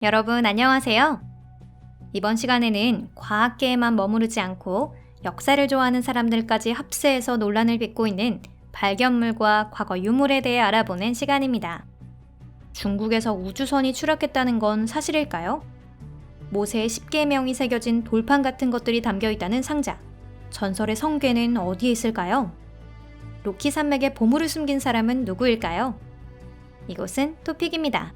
여러분 안녕하세요. 이번 시간에는 과학계에만 머무르지 않고 역사를 좋아하는 사람들까지 합세해서 논란을 빚고 있는 발견물과 과거 유물에 대해 알아보는 시간입니다. 중국에서 우주선이 추락했다는 건 사실일까요? 모세의 10계명이 새겨진 돌판 같은 것들이 담겨 있다는 상자. 전설의 성궤는 어디에 있을까요? 로키 산맥에 보물을 숨긴 사람은 누구일까요? 이곳은 토픽입니다.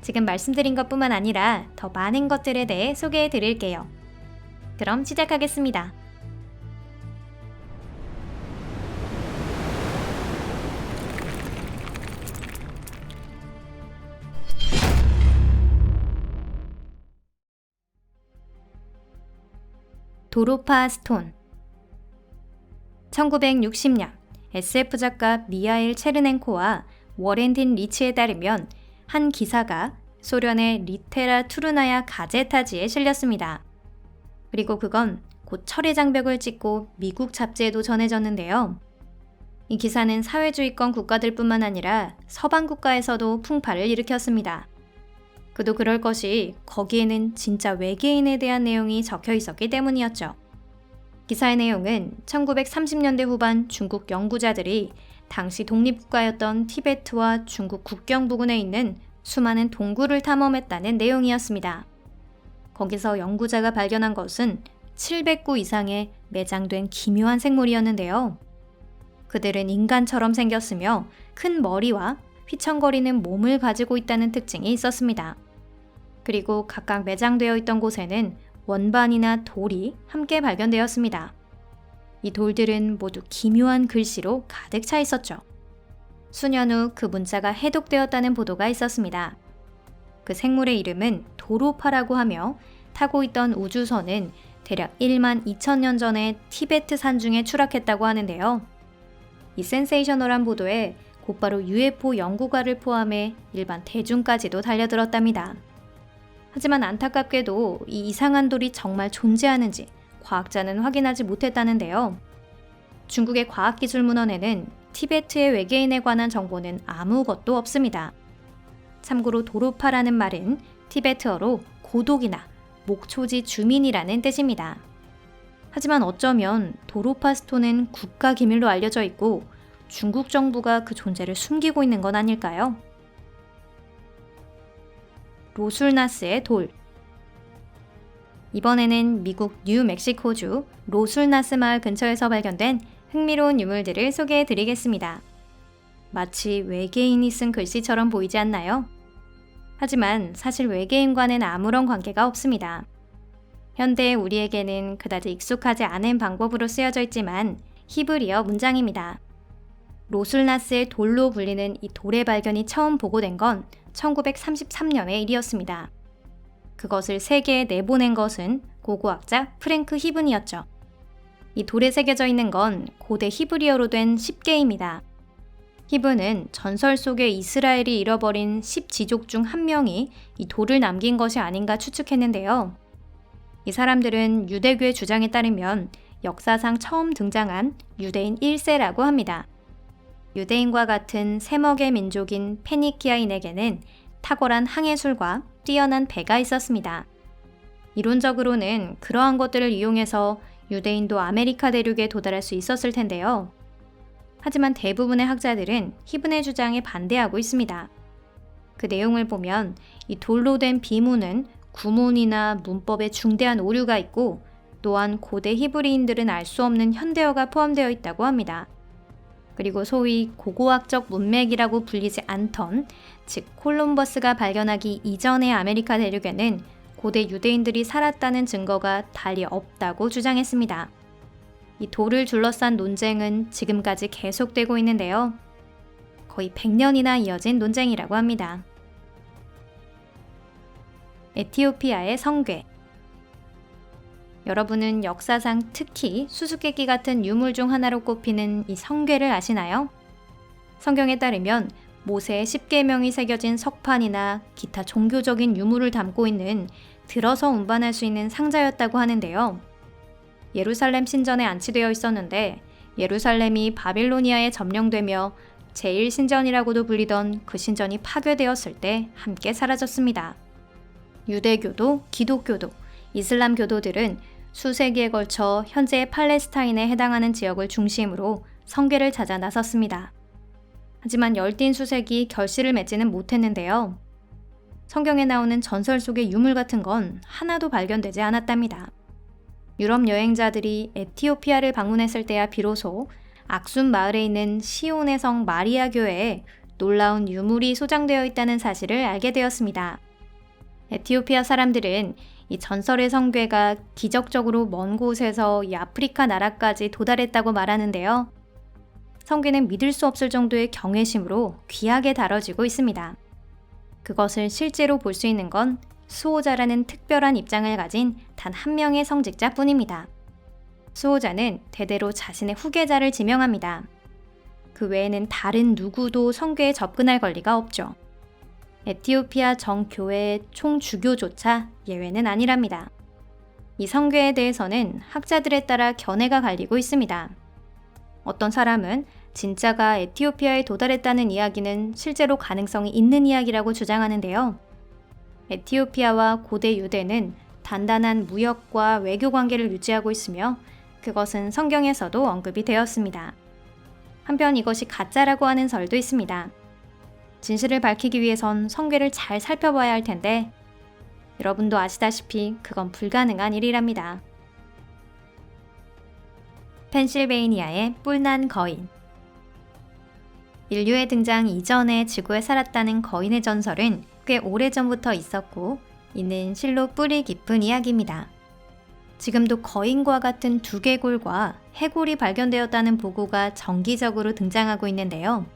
지금 말씀드린 것뿐만 아니라 더 많은 것들에 대해 소개해 드릴게요. 그럼 시작하겠습니다. 도로파 스톤. 1960년 SF 작가 미하일 체르넨코와 워렌딘 리치에 따르면 한 기사가 소련의 리테라 투르나야 가제타지에 실렸습니다. 그리고 그건 곧 철의 장벽을 찍고 미국 잡지에도 전해졌는데요. 이 기사는 사회주의권 국가들뿐만 아니라 서방 국가에서도 풍파를 일으켰습니다. 그도 그럴 것이 거기에는 진짜 외계인에 대한 내용이 적혀 있었기 때문이었죠. 기사의 내용은 1930년대 후반 중국 연구자들이 당시 독립국가였던 티베트와 중국 국경 부근에 있는 수많은 동굴을 탐험했다는 내용이었습니다. 거기서 연구자가 발견한 것은 700구 이상의 매장된 기묘한 생물이었는데요. 그들은 인간처럼 생겼으며 큰 머리와 휘청거리는 몸을 가지고 있다는 특징이 있었습니다. 그리고 각각 매장되어 있던 곳에는 원반이나 돌이 함께 발견되었습니다. 이 돌들은 모두 기묘한 글씨로 가득 차 있었죠. 수년 후 그 문자가 해독되었다는 보도가 있었습니다. 그 생물의 이름은 도로파라고 하며 타고 있던 우주선은 대략 1만 2천년 전에 티베트 산중에 추락했다고 하는데요. 이 센세이셔널한 보도에 곧바로 UFO 연구가를 포함해 일반 대중까지도 달려들었답니다. 하지만 안타깝게도 이 이상한 돌이 정말 존재하는지 과학자는 확인하지 못했다는데요. 중국의 과학기술문헌에는 티베트의 외계인에 관한 정보는 아무것도 없습니다. 참고로 도로파라는 말은 티베트어로 고독이나 목초지 주민이라는 뜻입니다. 하지만 어쩌면 도로파 스톤은 국가 기밀로 알려져 있고 중국 정부가 그 존재를 숨기고 있는 건 아닐까요? 로술나스의 돌. 이번에는 미국 뉴멕시코주 로술나스 마을 근처에서 발견된 흥미로운 유물들을 소개해 드리겠습니다. 마치 외계인이 쓴 글씨처럼 보이지 않나요? 하지만 사실 외계인과는 아무런 관계가 없습니다. 현대의 우리에게는 그다지 익숙하지 않은 방법으로 쓰여져 있지만 히브리어 문장입니다. 로술나스의 돌로 불리는 이 돌의 발견이 처음 보고된 건 1933년의 일이었습니다. 그것을 세계에 내보낸 것은 고고학자 프랭크 히븐이었죠. 이 돌에 새겨져 있는 건 고대 히브리어로 된 10개입니다. 히브는 전설 속의 이스라엘이 잃어버린 10지족 중 한 명이 이 돌을 남긴 것이 아닌가 추측했는데요. 이 사람들은 유대교의 주장에 따르면 역사상 처음 등장한 유대인 1세라고 합니다. 유대인과 같은 세먹의 민족인 페니키아인에게는 탁월한 항해술과 뛰어난 배가 있었습니다. 이론적으로는 그러한 것들을 이용해서 유대인도 아메리카 대륙에 도달할 수 있었을 텐데요. 하지만 대부분의 학자들은 히브네 주장에 반대하고 있습니다. 그 내용을 보면 이 돌로 된 비문은 구문이나 문법에 중대한 오류가 있고 또한 고대 히브리인들은 알 수 없는 현대어가 포함되어 있다고 합니다. 그리고 소위 고고학적 문맥이라고 불리지 않던, 즉 콜럼버스가 발견하기 이전의 아메리카 대륙에는 고대 유대인들이 살았다는 증거가 달리 없다고 주장했습니다. 이 돌을 둘러싼 논쟁은 지금까지 계속되고 있는데요. 거의 100년이나 이어진 논쟁이라고 합니다. 에티오피아의 성궤. 여러분은 역사상 특히 수수께끼 같은 유물 중 하나로 꼽히는 이 성궤를 아시나요? 성경에 따르면 모세의 10계명이 새겨진 석판이나 기타 종교적인 유물을 담고 있는 들어서 운반할 수 있는 상자였다고 하는데요. 예루살렘 신전에 안치되어 있었는데 예루살렘이 바빌로니아에 점령되며 제1신전이라고도 불리던 그 신전이 파괴되었을 때 함께 사라졌습니다. 유대교도, 기독교도, 이슬람교도들은 수세기에 걸쳐 현재 팔레스타인에 해당하는 지역을 중심으로 성궤를 찾아 나섰습니다. 하지만 열띤 수색이 결실을 맺지는 못했는데요. 성경에 나오는 전설 속의 유물 같은 건 하나도 발견되지 않았답니다. 유럽 여행자들이 에티오피아를 방문했을 때야 비로소 악순 마을에 있는 시온의 성 마리아 교회에 놀라운 유물이 소장되어 있다는 사실을 알게 되었습니다. 에티오피아 사람들은 이 전설의 성궤가 기적적으로 먼 곳에서 이 아프리카 나라까지 도달했다고 말하는데요. 성궤는 믿을 수 없을 정도의 경외심으로 귀하게 다뤄지고 있습니다. 그것을 실제로 볼 수 있는 건 수호자라는 특별한 입장을 가진 단 한 명의 성직자뿐입니다. 수호자는 대대로 자신의 후계자를 지명합니다. 그 외에는 다른 누구도 성궤에 접근할 권리가 없죠. 에티오피아 정교회의 총주교조차 예외는 아니랍니다. 이 성궤에 대해서는 학자들에 따라 견해가 갈리고 있습니다. 어떤 사람은 진짜가 에티오피아에 도달했다는 이야기는 실제로 가능성이 있는 이야기라고 주장하는데요. 에티오피아와 고대 유대는 단단한 무역과 외교 관계를 유지하고 있으며 그것은 성경에서도 언급이 되었습니다. 한편 이것이 가짜라고 하는 설도 있습니다. 진실을 밝히기 위해선 성궤를 잘 살펴봐야 할 텐데 여러분도 아시다시피 그건 불가능한 일이랍니다. 펜실베이니아의 뿔난 거인. 인류의 등장 이전에 지구에 살았다는 거인의 전설은 꽤 오래전부터 있었고 이는 실로 뿌리 깊은 이야기입니다. 지금도 거인과 같은 두개골과 해골이 발견되었다는 보고가 정기적으로 등장하고 있는데요.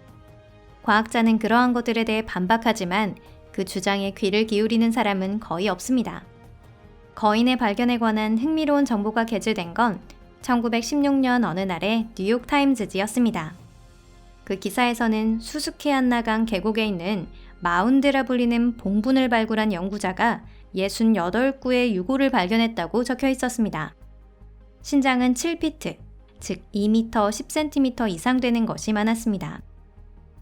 과학자는 그러한 것들에 대해 반박하지만 그 주장에 귀를 기울이는 사람은 거의 없습니다. 거인의 발견에 관한 흥미로운 정보가 게재된 건 1916년 어느 날의 뉴욕타임즈지였습니다. 그 기사에서는 수수케안나강 계곡에 있는 마운드라 불리는 봉분을 발굴한 연구자가 68구의 유골을 발견했다고 적혀 있었습니다. 신장은 7피트, 즉 2m 10cm 이상 되는 것이 많았습니다.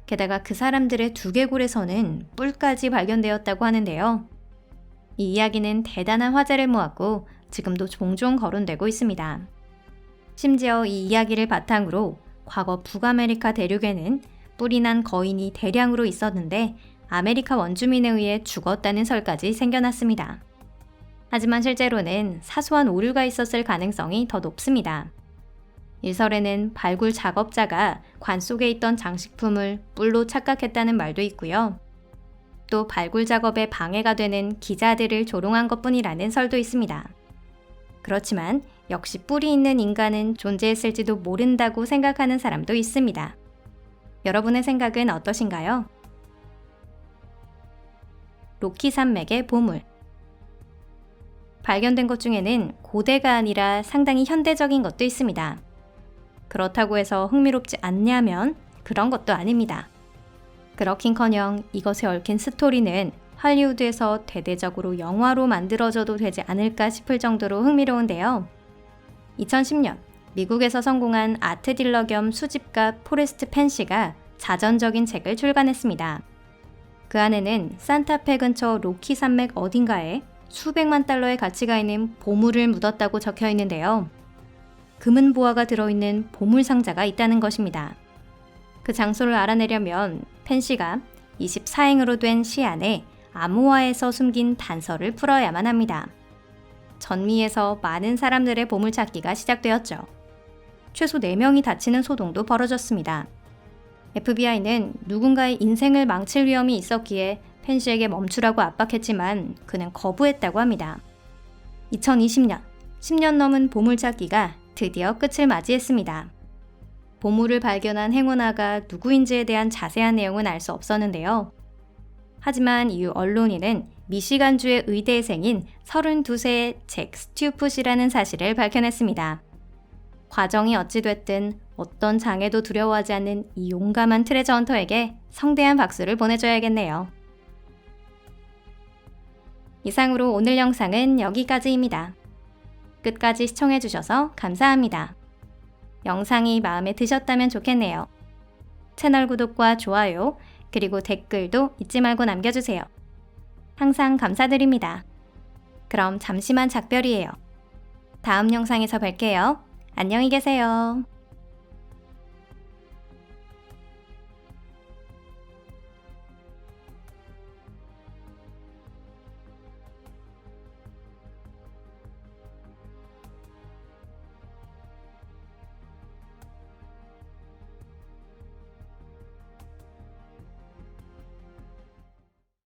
게다가 그 사람들의 두개골에서는 뿔까지 발견되었다고 하는데요. 이 이야기는 대단한 화제를 모았고 지금도 종종 거론되고 있습니다. 심지어 이 이야기를 바탕으로 과거 북아메리카 대륙에는 뿔이 난 거인이 대량으로 있었는데 아메리카 원주민에 의해 죽었다는 설까지 생겨났습니다. 하지만 실제로는 사소한 오류가 있었을 가능성이 더 높습니다. 일설에는 발굴 작업자가 관 속에 있던 장식품을 뿔로 착각했다는 말도 있고요. 또 발굴 작업에 방해가 되는 기자들을 조롱한 것뿐이라는 설도 있습니다. 그렇지만 역시 뿔이 있는 인간은 존재했을지도 모른다고 생각하는 사람도 있습니다. 여러분의 생각은 어떠신가요? 로키 산맥의 보물. 발견된 것 중에는 고대가 아니라 상당히 현대적인 것도 있습니다. 그렇다고 해서 흥미롭지 않냐면 그런 것도 아닙니다. 그렇긴커녕 이것에 얽힌 스토리는 할리우드에서 대대적으로 영화로 만들어져도 되지 않을까 싶을 정도로 흥미로운데요. 2010년 미국에서 성공한 아트 딜러 겸 수집가 포레스트 펜시가 자전적인 책을 출간했습니다. 그 안에는 산타페 근처 로키 산맥 어딘가에 수백만 달러의 가치가 있는 보물을 묻었다고 적혀 있는데요. 금은 보화가 들어있는 보물 상자가 있다는 것입니다. 그 장소를 알아내려면 펜시가 24행으로 된 시 안에 암호화에서 숨긴 단서를 풀어야만 합니다. 전미에서 많은 사람들의 보물찾기가 시작되었죠. 최소 4명이 다치는 소동도 벌어졌습니다. FBI는 누군가의 인생을 망칠 위험이 있었기에 펜시에게 멈추라고 압박했지만 그는 거부했다고 합니다. 2020년, 10년 넘은 보물찾기가 드디어 끝을 맞이했습니다. 보물을 발견한 행운아가 누구인지에 대한 자세한 내용은 알 수 없었는데요. 하지만 이후 언론인은 미시간주의 의대생인 32세의 잭 스튜풋이라는 사실을 밝혀냈습니다. 과정이 어찌됐든 어떤 장애도 두려워하지 않는 이 용감한 트레저 헌터에게 성대한 박수를 보내줘야겠네요. 이상으로 오늘 영상은 여기까지입니다. 끝까지 시청해주셔서 감사합니다. 영상이 마음에 드셨다면 좋겠네요. 채널 구독과 좋아요, 그리고 댓글도 잊지 말고 남겨주세요. 항상 감사드립니다. 그럼 잠시만 작별이에요. 다음 영상에서 뵐게요. 안녕히 계세요.